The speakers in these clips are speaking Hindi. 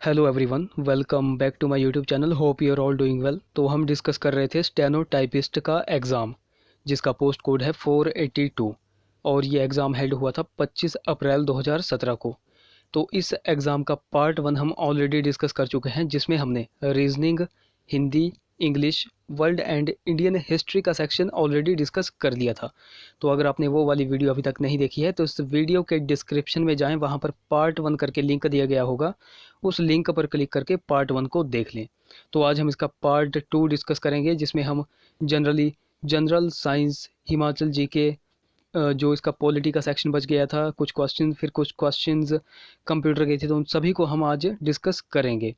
Hello everyone, welcome back to my YouTube channel. Hope you are all doing well. तो हम डिस्कस कर रहे थे स्टेनो टाइपिस्ट का एग्ज़ाम, जिसका पोस्ट कोड है 482 और ये एग्ज़ाम हेल्ड हुआ था 25 अप्रैल 2017 को। तो इस एग्ज़ाम का पार्ट 1 हम ऑलरेडी डिस्कस कर चुके हैं, जिसमें हमने reasoning, Hindi, English, world and Indian history का सेक्शन ऑलरेडी डिस्कस कर लिया था। तो अगर आपने वो वाली वीडियो अभी तक नहीं देखी है तो इस वीडियो के डिस्क्रिप्शन में जाएं, वहाँ पर पार्ट 1 करके लिंक दिया गया होगा, उस लिंक पर क्लिक करके पार्ट 1 को देख लें। तो आज हम इसका पार्ट 2 डिस्कस करेंगे, जिसमें हम जनरल साइंस, हिमाचल जीके, जो इसका पॉलिटी का सेक्शन बच गया था, कुछ क्वेश्चन, फिर कुछ क्वेश्चंस कंप्यूटर के थे, तो उन सभी को हम आज डिस्कस करेंगे।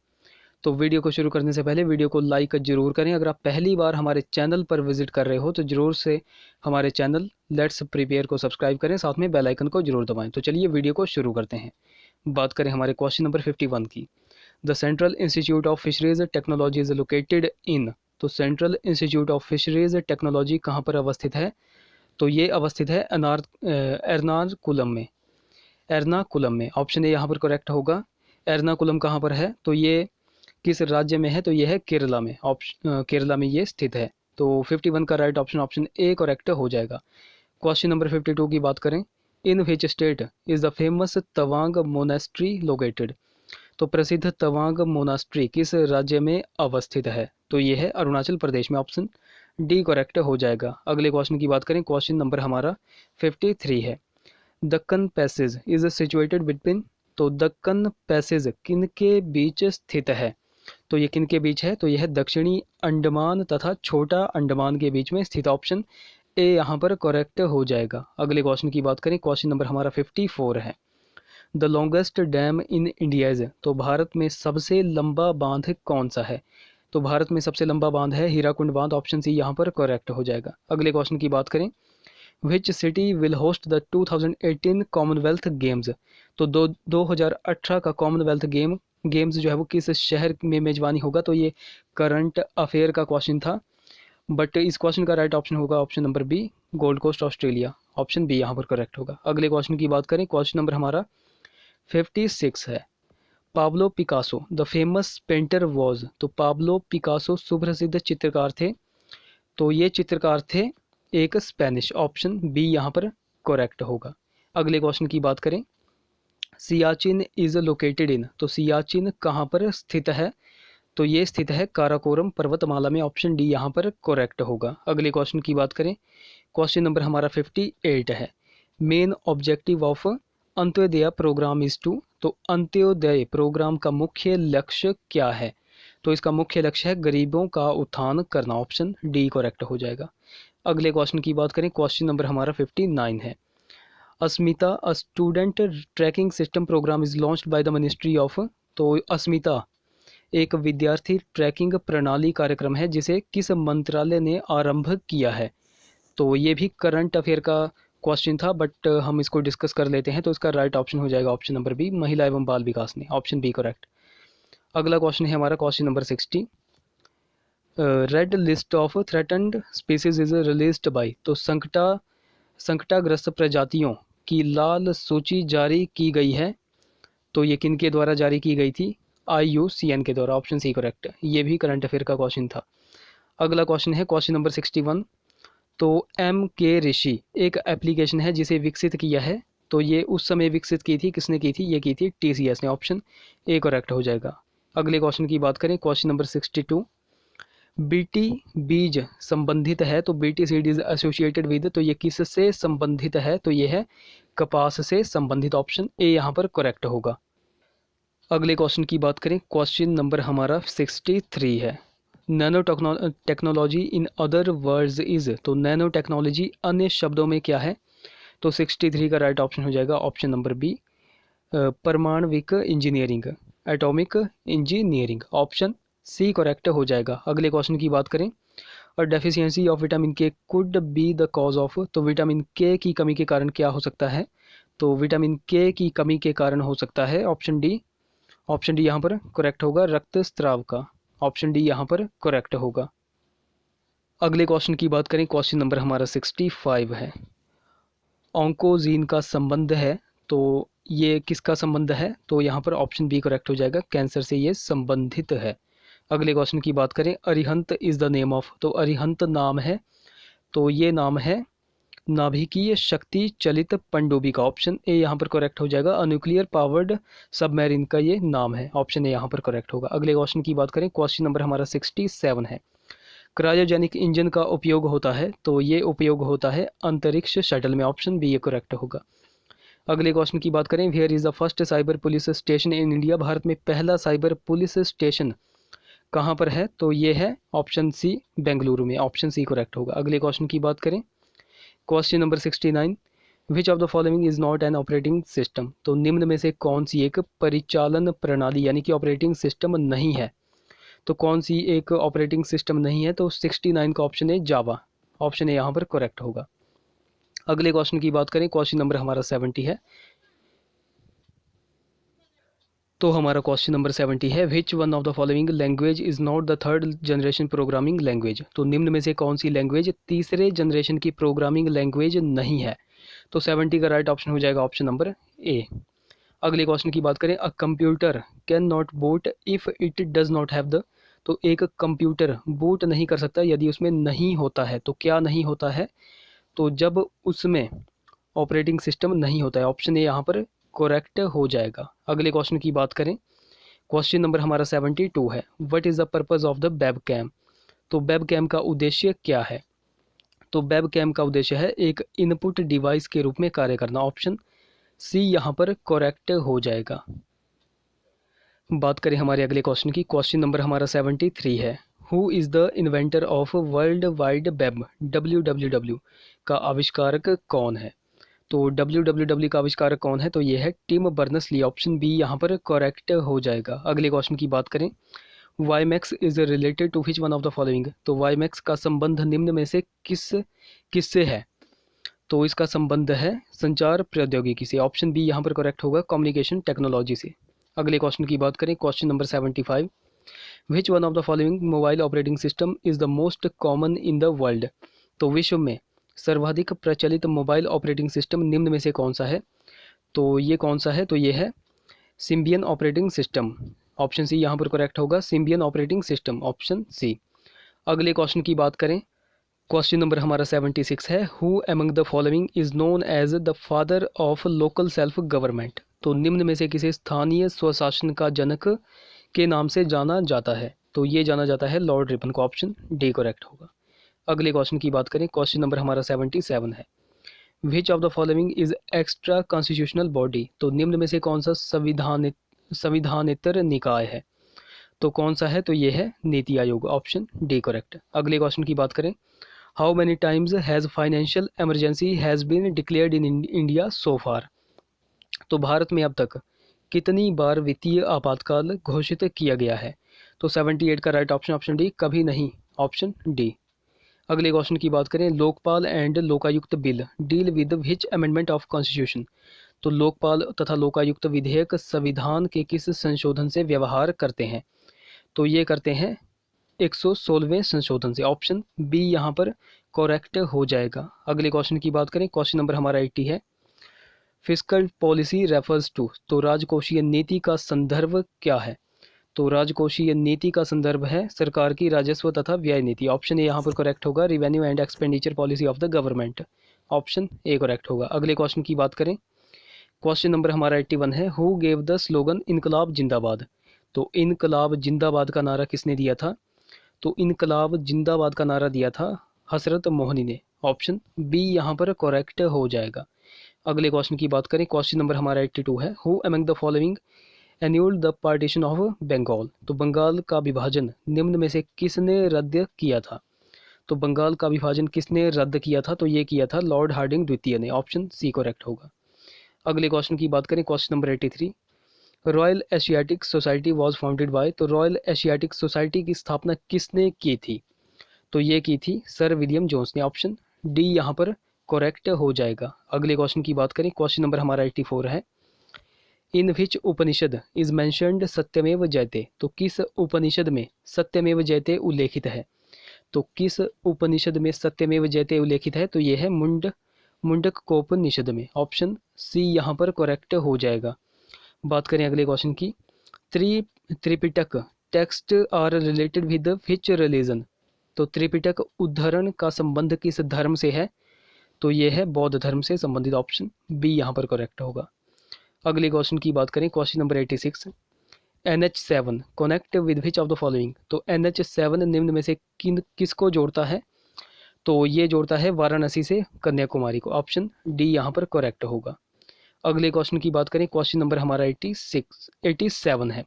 तो वीडियो को शुरू करने से पहले वीडियो को लाइक ज़रूर करें। अगर आप पहली बार हमारे चैनल पर विजिट कर रहे हो तो ज़रूर से हमारे चैनल लेट्स प्रिपेयर को सब्सक्राइब करें, साथ में बेल आइकन को जरूर दबाएं। तो चलिए वीडियो को शुरू करते हैं। बात करें हमारे क्वेश्चन नंबर 51 की। The central institute of fisheries technology is located in. तो central institute of fisheries technology कहाँ पर अवस्थित है? तो ये अवस्थित है एर्नाकुलम में। एर्नाकुलम में ऑप्शन ए यहाँ पर करेक्ट होगा। एर्नाकुलम कहाँ पर है? तो ये किस राज्य में है? तो ये है केरला में। केरला में ये स्थित है। तो 51 का right option option A correct हो जाएगा। क्वेश्चन नंबर 52 की बात करें। In which state is the famous Tawang monastery located? तो प्रसिद्ध तवांग मोनास्ट्री किस राज्य में अवस्थित है? तो ये है अरुणाचल प्रदेश में। ऑप्शन डी करेक्ट हो जाएगा। अगले क्वेश्चन की बात करें। क्वेश्चन नंबर हमारा 53 है। Deccan passage is situated between. तो दक्कन पैसेज किन के बीच स्थित है? तो ये किन के बीच है? तो यह है दक्षिणी अंडमान तथा छोटा अंडमान के बीच में स्थित। ऑप्शन ए यहाँ पर करेक्ट हो जाएगा। अगले क्वेश्चन की बात करें। क्वेश्चन नंबर हमारा 54 है। The longest dam in India is. तो भारत में सबसे लंबा बांध कौन सा है? तो भारत में सबसे लंबा बांध है हीराकुंड बांध। ऑप्शन सी यहाँ पर करेक्ट हो जाएगा। अगले क्वेश्चन की बात करें। Which city will host the 2018 Commonwealth games? तो 2018 का कॉमनवेल्थ गेम्स जो है वो किस शहर में मेजबानी होगा? तो ये करंट अफेयर का क्वेश्चन था, बट इस क्वेश्चन का राइट ऑप्शन होगा option number B, gold coast Australia. Option B यहाँ पर करेक्ट होगा। अगले क्वेश्चन की बात करें। क्वेश्चन नंबर हमारा 56 है। Pablo Picasso the famous painter was. तो पाब्लो पिकासो सुप्रसिद्ध चित्रकार थे। तो ये चित्रकार थे एक स्पेनिश। ऑप्शन बी यहाँ पर करेक्ट होगा। अगले क्वेश्चन की बात करें। Siachen is located in. तो सियाचिन कहाँ पर स्थित है? तो ये स्थित है काराकोरम पर्वतमाला में। ऑप्शन डी यहाँ पर करेक्ट होगा। अगले क्वेश्चन की बात करें। क्वेश्चन नंबर हमारा 58 है। Main objective of Antyodaya programme is to. तो अंत्योदय प्रोग्राम का मुख्य लक्ष्य क्या है? तो इसका मुख्य लक्ष्य है गरीबों का उत्थान करना। ऑप्शन डी करेक्ट हो जाएगा। अगले क्वेश्चन की बात करें। क्वेश्चन नंबर हमारा 59 है। Asmita a student tracking system program is launched by the ministry of. तो अस्मिता एक विद्यार्थी ट्रैकिंग प्रणाली कार्यक्रम है, जिसे किस मंत्रालय ने आरंभ किया है? तो ये भी करंट अफेयर का क्वेश्चन था, बट हम इसको डिस्कस कर लेते हैं। तो इसका राइट ऑप्शन हो जाएगा ऑप्शन नंबर बी, महिला एवं बाल विकास ने। Option B correct. अगला क्वेश्चन है हमारा question number 60। Red list of threatened species is released by. तो संकटाग्रस्त प्रजातियों की लाल सूची जारी की गई है। तो ये किन के द्वारा जारी की गई थी? IUCN के द्वारा। Option C correct. ये भी करंट अफेयर का क्वेश्चन था। अगला क्वेश्चन है क्वेश्चन नंबर 61। तो MK ऋषि एक एप्लीकेशन है जिसे विकसित किया है। तो ये उस समय विकसित की थी, किसने की थी? ये की थी TCS ने। ऑप्शन ए करेक्ट हो जाएगा। अगले क्वेश्चन की बात करें। Question number 62। बीटी बीज संबंधित है। तो BT seed is associated with. तो ये किससे संबंधित है? तो ये है कपास से संबंधित। ऑप्शन ए यहाँ पर करेक्ट होगा। अगले क्वेश्चन की बात करें। क्वेश्चन नंबर हमारा 63 है। Nano technology in other words is. तो नैनो टेक्नोलॉजी अन्य शब्दों में क्या है? तो 63 का राइट ऑप्शन हो जाएगा ऑप्शन नंबर बी, परमाणविक engineering, atomic engineering. Option C correct हो जाएगा। अगले क्वेश्चन की बात करें। और deficiency of vitamin K could be the cause of. तो विटामिन के की कमी के कारण क्या हो सकता है? तो विटामिन के की कमी के कारण हो सकता है ऑप्शन डी। ऑप्शन डी यहाँ पर करेक्ट होगा, रक्तस्राव का। ऑप्शन डी यहाँ पर करेक्ट होगा। अगले क्वेश्चन की बात करें। क्वेश्चन नंबर हमारा 65 है। ऑन्कोजीन का संबंध है। तो ये किसका संबंध है, तो यहाँ पर ऑप्शन बी करेक्ट हो जाएगा, कैंसर से ये संबंधित है। अगले क्वेश्चन की बात करें, Arihant is the name of, तो अरिहंत नाम है, तो ये नाम है नाभिकीय शक्ति चलित पनडुब्बी का, ऑप्शन ए यहाँ पर करेक्ट हो जाएगा। न्यूक्लियर पावर्ड सबमरीन का ये नाम है, ऑप्शन ए यहाँ पर करेक्ट होगा। अगले क्वेश्चन की बात करें, क्वेश्चन नंबर हमारा 67 है, क्रायोजेनिक इंजन का उपयोग होता है, तो ये उपयोग होता है अंतरिक्ष शटल में, ऑप्शन बी ये करेक्ट होगा। अगले क्वेश्चन की बात करें, where is the first cyber police station in India, भारत में पहला साइबर पुलिस स्टेशन कहाँ पर है, तो ये है ऑप्शन सी बेंगलुरु में, ऑप्शन सी करेक्ट होगा। अगले क्वेश्चन की बात करें, question number 69, which of the following is not an operating system, तो निम्न में से कौन सी एक परिचालन प्रणाली यानी कि ऑपरेटिंग सिस्टम नहीं है, तो कौन सी एक ऑपरेटिंग सिस्टम नहीं है, तो 69 का ऑप्शन है जावा, ऑप्शन ए यहाँ पर करेक्ट होगा। अगले क्वेश्चन की बात करें, क्वेश्चन नंबर हमारा 70 है, तो हमारा क्वेश्चन नंबर 70 है, विच one of the following language is not the third generation programming language, तो निम्न में से कौन सी लैंग्वेज तीसरे जनरेशन की प्रोग्रामिंग लैंग्वेज नहीं है, तो 70 का राइट ऑप्शन हो जाएगा ऑप्शन नंबर ए। अगले क्वेश्चन की बात करें, a computer can not boot if it does not have the, तो एक कंप्यूटर बूट नहीं कर सकता यदि उसमें नहीं होता है, तो क्या नहीं होता है, तो जब उसमें ऑपरेटिंग सिस्टम नहीं होता है, ऑप्शन ए यहाँ पर करेक्ट हो जाएगा। अगले क्वेश्चन की बात करें, क्वेश्चन नंबर हमारा 72 है, what is the purpose of the web cam, तो वेब कैम का उद्देश्य क्या है, तो वेब कैम का उद्देश्य है एक इनपुट डिवाइस के रूप में कार्य करना, ऑप्शन सी यहाँ पर करेक्ट हो जाएगा। बात करें हमारे अगले क्वेश्चन की, क्वेश्चन नंबर हमारा 73 है, who is the inventor of world wide web, WWW का आविष्कारक कौन है, तो WWW का आविष्कारक कौन है, तो ये है Tim Berners Lee, option B यहाँ पर करेक्ट हो जाएगा। अगले क्वेश्चन की बात करें, WiMAX is related to which one of the following, तो वाईमैक्स का संबंध निम्न में से किससे है, तो इसका संबंध है संचार प्रौद्योगिकी से, ऑप्शन बी यहाँ पर करेक्ट होगा, कम्युनिकेशन टेक्नोलॉजी से। अगले क्वेश्चन की बात करें, question number 75, which one of the following mobile operating system is the most common in the world, तो विश्व में सर्वाधिक प्रचलित मोबाइल ऑपरेटिंग सिस्टम निम्न में से कौन सा है, तो ये कौन सा है, तो ये है Symbian operating system, option C यहाँ पर करेक्ट होगा, Symbian operating system, option C. अगले क्वेश्चन की बात करें, क्वेश्चन नंबर हमारा 76 है, who among the following is known as the father of local self government, तो निम्न में से किसे स्थानीय स्वशासन का जनक के नाम से जाना जाता है, तो ये जाना जाता है लॉर्ड रिपन को, ऑप्शन डी करेक्ट होगा। अगले क्वेश्चन की बात करें, क्वेश्चन नंबर हमारा 77 है, विच of the following is extra constitutional body, तो निम्न में से कौन सा संविधानेतर निकाय है, तो कौन सा है, तो ये है NITI Aayog, option D correct. अगले क्वेश्चन की बात करें, how many times has financial emergency has been declared in India so far, तो भारत में अब तक कितनी बार वित्तीय आपातकाल घोषित किया गया है, तो 78 का राइट ऑप्शन ऑप्शन डी, कभी नहीं, ऑप्शन डी। अगले क्वेश्चन की बात करें, Lokpal and Lokayukta bill deal with which amendment of constitution, तो लोकपाल तथा लोकायुक्त विधेयक संविधान के किस संशोधन से व्यवहार करते हैं, तो ये करते हैं 116वें संशोधन से, ऑप्शन बी यहाँ पर करेक्ट हो जाएगा। अगले क्वेश्चन की बात करें, क्वेश्चन नंबर हमारा 80 है, फिस्कल पॉलिसी रेफर्स टू, तो राजकोषीय नीति का संदर्भ क्या है, तो राजकोषीय नीति का संदर्भ है सरकार की राजस्व तथा व्यय नीति, ऑप्शन ए यहाँ पर करेक्ट होगा, revenue and expenditure policy of the government, option A correct होगा। अगले क्वेश्चन की बात करें, क्वेश्चन नंबर हमारा 81 है, हु गेव द स्लोगन इनकलाब जिंदाबाद, तो इनकलाब जिंदाबाद का नारा किसने दिया था, तो इनकलाब जिंदाबाद का नारा दिया था हसरत मोहनी ने, ऑप्शन बी यहाँ पर करेक्ट हो जाएगा। अगले क्वेश्चन की बात करें, क्वेश्चन नंबर हमारा 82 है, who among the following annulled the partition of Bengal, तो बंगाल का विभाजन निम्न में से किसने रद्द किया था, तो बंगाल का विभाजन किसने रद्द किया था, तो ये किया था लॉर्ड हार्डिंग द्वितीय ने, ऑप्शन सी करेक्ट होगा। अगले क्वेश्चन की बात करें, question number 83, royal Asiatic society was founded by, तो रॉयल एशियाटिक सोसाइटी की स्थापना किसने की थी, तो ये की थी सर विलियम जोन्स ने, ऑप्शन डी यहाँ पर करेक्ट हो जाएगा। अगले क्वेश्चन की बात करें, क्वेश्चन नंबर हमारा 84 है, in which Upanishad is mentioned सत्यमेव जयते, तो किस उपनिषद में सत्यमेव जयते उल्लेखित है, तो किस उपनिषद में सत्यमेव जयते उल्लेखित है, तो ये है मुंडककोपनिषद में। ऑप्शन सी यहाँ पर करेक्ट हो जाएगा। बात करें अगले क्वेश्चन की, Tripitaka text are related with which religion. तो त्रिपिटक उद्धरण का संबंध किस धर्म से है? तो ये है बौद्ध धर्म से संबंधित। ऑप्शन बी यहाँ पर करेक्ट होगा। अगले क्वेश्चन की बात करें, question number 86, NH7 connect with which of the following. तो NH7 निम्न में से किसको जोड़ता है? तो ये जोड़ता है वाराणसी से कन्याकुमारी को। ऑप्शन डी यहाँ पर करेक्ट होगा। अगले क्वेश्चन की बात करें, क्वेश्चन नंबर हमारा 87 है।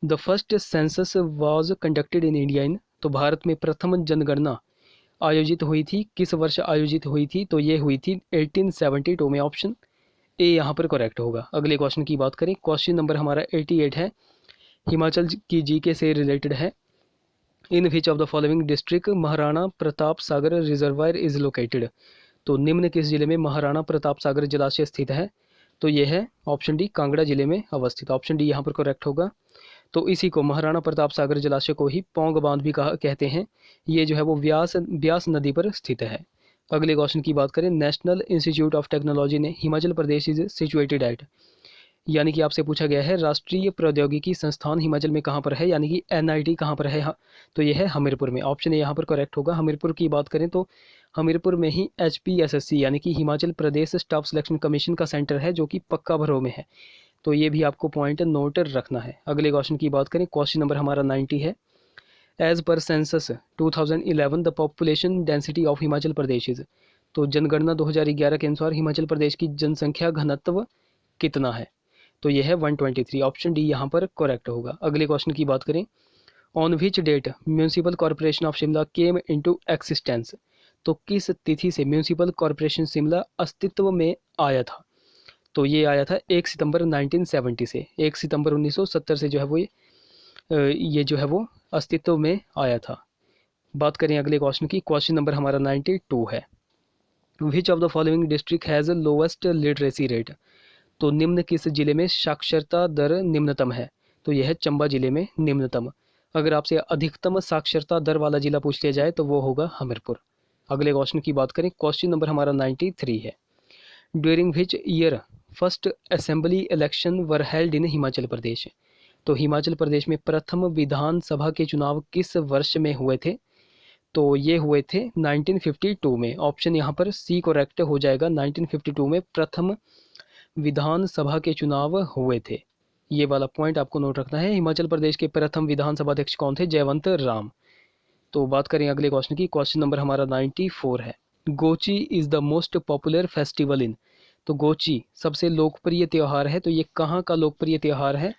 The first census was conducted in India in. तो भारत में प्रथम जनगणना आयोजित हुई थी, किस वर्ष आयोजित हुई थी? तो ये हुई थी 1872 में। ऑप्शन ए यहाँ पर करेक्ट होगा। अगले क्वेश्चन की बात करें, क्वेश्चन नंबर हमारा 88 है, हिमाचल की जीके से रिलेटेड है। In which of the following district Maharana Pratap Sagar reservoir is located. तो निम्न किस जिले में महाराणा प्रताप सागर जलाशय स्थित है? तो यह है ऑप्शन डी, कांगड़ा जिले में अवस्थित। ऑप्शन डी यहाँ पर करेक्ट होगा। तो इसी को महाराणा प्रताप सागर जलाशय को ही पौंग बांध भी कहते हैं। ये जो है वो ब्यास नदी पर स्थित है। अगले क्वेश्चन की बात करें, नेशनल इंस्टीट्यूट ऑफ टेक्नोलॉजी ने Himachal Pradesh is situated at. यानी कि आपसे पूछा गया है राष्ट्रीय प्रौद्योगिकी संस्थान हिमाचल में कहाँ पर है, यानी कि NIT कहाँ पर है? तो यह है हमीरपुर में। ऑप्शन ए यहाँ पर करेक्ट होगा। हमीरपुर की बात करें तो हमीरपुर में ही HPSSC यानी कि Himachal Pradesh staff selection commission का सेंटर है, जो कि पक्का भरो में है। तो ये भी आपको पॉइंट नोट रखना है। अगले क्वेश्चन की बात करें, क्वेश्चन नंबर हमारा 90 है। As per census 2011 the population density of Himachal Pradesh is. तो जनगणना 2011 के अनुसार हिमाचल प्रदेश की जनसंख्या घनत्व कितना है? तो यह है 123। ऑप्शन डी यहाँ पर करेक्ट होगा। अगले क्वेश्चन की बात करें, on which date municipal corporation of Shimla came into existence. तो किस तिथि से म्यूनिसिपल कॉरपोरेशन शिमला अस्तित्व में आया था? तो ये आया था 1 सितंबर 1970 से। 1 सितंबर 1970 से जो है वो ये जो है वो अस्तित्व में आया था। बात करें अगले क्वेश्चन की, क्वेश्चन नंबर हमारा 92 है। विच of the following district has lowest literacy rate. तो निम्न किस जिले में साक्षरता दर निम्नतम है? तो यह है चंबा जिले में निम्नतम। अगर आपसे अधिकतम साक्षरता दर वाला जिला पूछ लिया जाए तो वो होगा हमीरपुर। अगले क्वेश्चन की बात करें, क्वेश्चन नंबर हमारा 93 है। During which year first assembly election were held in Himachal Pradesh. तो हिमाचल प्रदेश में प्रथम विधानसभा के चुनाव किस वर्ष में हुए थे? तो ये हुए थे 1952 में। ऑप्शन यहाँ पर सी करेक्ट हो जाएगा। 1952 में प्रथम विधानसभा के चुनाव हुए थे। ये वाला पॉइंट आपको नोट रखना है। हिमाचल प्रदेश के प्रथम विधानसभा अध्यक्ष कौन थे? जयवंत राम। तो बात करें अगले क्वेश्चन की, क्वेश्चन नंबर हमारा 94 है। Gochi is the most popular festival in. तो गोची सबसे लोकप्रिय त्यौहार है, तो ये कहाँ का लोकप्रिय त्यौहार है?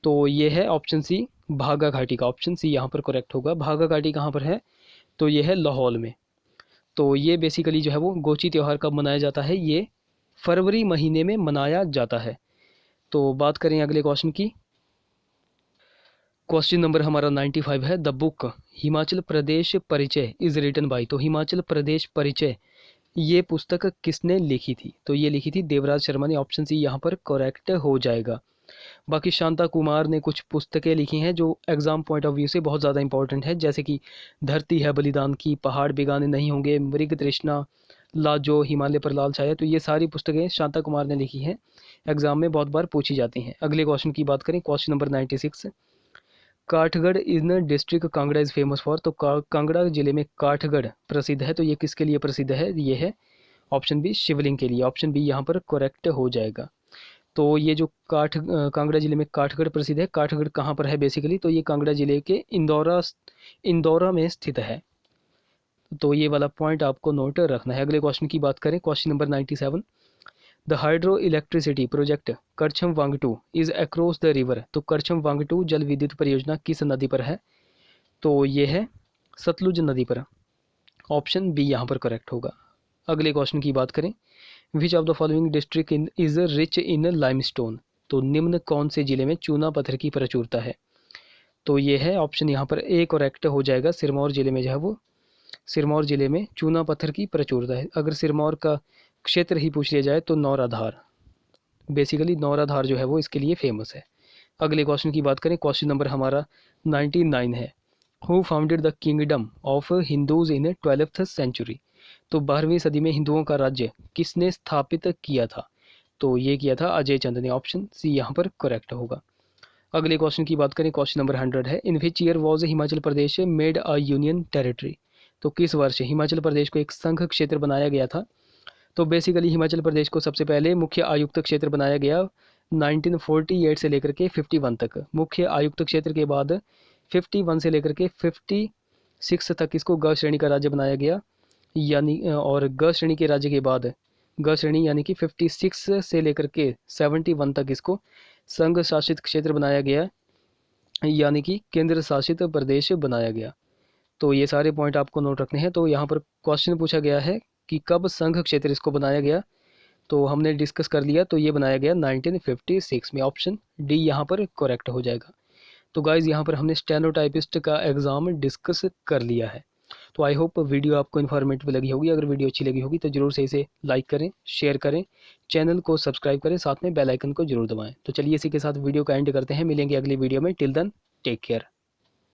तो ये है ऑप्शन सी, भागा घाटी का। ऑप्शन सी यहाँ पर करेक्ट होगा। भागा घाटी कहाँ पर है? तो ये है लाहौल में। तो ये बेसिकली जो है वो गोची त्यौहार कब मनाया जाता है? ये फरवरी महीने में मनाया जाता है। तो बात करें अगले क्वेश्चन की, क्वेश्चन नंबर हमारा 95 है। द बुक हिमाचल प्रदेश परिचय इज रिटन बाय। तो हिमाचल प्रदेश परिचय ये पुस्तक किसने लिखी थी? तो ये लिखी थी देवराज शर्मा ने। ऑप्शन सी यहाँ पर करेक्ट हो जाएगा। बाकी शांता कुमार ने कुछ पुस्तकें लिखी हैं जो एग्जाम पॉइंट ऑफ व्यू से बहुत ज़्यादा इंपॉर्टेंट है, जैसे कि धरती है बलिदान की, पहाड़ बिगाने नहीं होंगे, मृग तृष्णा, लाजो, हिमालय पर लाल छाया। तो ये सारी पुस्तकें शांता कुमार ने लिखी हैं, एग्जाम में बहुत बार पूछी जाती हैं। अगले क्वेश्चन की बात करें, question number 96, Kathgarh in district Kangra is famous for. तो कांगड़ा जिले में काठगढ़ प्रसिद्ध है, तो ये किसके लिए प्रसिद्ध है? ये है ऑप्शन बी, शिवलिंग के लिए। ऑप्शन बी यहाँ पर करेक्ट हो जाएगा। तो ये जो कांगड़ा जिले में काठगढ़ प्रसिद्ध है, काठगढ़ कहाँ पर है बेसिकली? तो ये कांगड़ा जिले के इंदौरा में स्थित है। तो ये वाला पॉइंट आपको नोट रखना है। अगले क्वेश्चन की बात करें, question number 97, the hydro electricity project Karcham Wangtoo is across the river. तो करछम वांगटू जल विद्युत परियोजना किस नदी पर है? तो ये है सतलुज नदी पर। ऑप्शन बी यहाँ पर करेक्ट होगा। अगले क्वेश्चन की बात करें, विच of the following district is rich in limestone. तो निम्न कौन से जिले में चूना पत्थर की प्रचुरता है? तो ये है ऑप्शन यहाँ पर ए करेक्ट हो जाएगा। सिरमौर जिले में जो है वो, सिरमौर जिले में चूना पत्थर की प्रचुरता है। अगर सिरमौर का क्षेत्र ही पूछ लिया जाए तो नौराधार, बेसिकली नौराधार जो है वो इसके लिए फेमस है। अगले क्वेश्चन की बात करें, क्वेश्चन नंबर हमारा 99 है। Who founded the kingdom of Hindus in 12th century. तो 12वीं सदी में हिंदुओं का राज्य किसने स्थापित किया था? तो ये किया था अजय चंद ने। ऑप्शन सी यहाँ पर करेक्ट होगा। अगले क्वेश्चन की बात करें, क्वेश्चन नंबर 100 है, in which year was Himachal Pradesh made a union territory? तो किस वर्ष हिमाचल प्रदेश को एक संघ क्षेत्र बनाया गया था? तो बेसिकली हिमाचल प्रदेश को सबसे पहले मुख्य आयुक्त क्षेत्र बनाया गया 1948 से लेकर के 51 तक। मुख्य आयुक्त क्षेत्र के बाद 51 से लेकर के 56 तक इसको ग श्रेणी का राज्य बनाया गया, यानी और ग श्रेणी के राज्य के बाद ग श्रेणी यानी कि 56 से लेकर के 71 तक इसको संघ शासित क्षेत्र बनाया गया, यानी कि केंद्र शासित प्रदेश बनाया गया। तो ये सारे पॉइंट आपको नोट रखने हैं। तो यहाँ पर क्वेश्चन पूछा गया है कि कब संघ क्षेत्र इसको बनाया गया, तो हमने डिस्कस कर लिया, तो ये बनाया गया 1956 में। ऑप्शन डी यहाँ पर करेक्ट हो जाएगा। तो गाइज यहाँ पर हमने स्टेनोटाइपिस्ट का एग्ज़ाम डिस्कस कर लिया है। तो आई होप वीडियो आपको इन्फॉर्मेटिव लगी होगी। अगर वीडियो अच्छी लगी होगी तो ज़रूर से इसे लाइक करें, शेयर करें, चैनल को सब्सक्राइब करें, साथ में बेल आइकन को जरूर दबाएं। तो चलिए इसी के साथ वीडियो का एंड करते हैं। मिलेंगे अगली वीडियो में। Till then take care.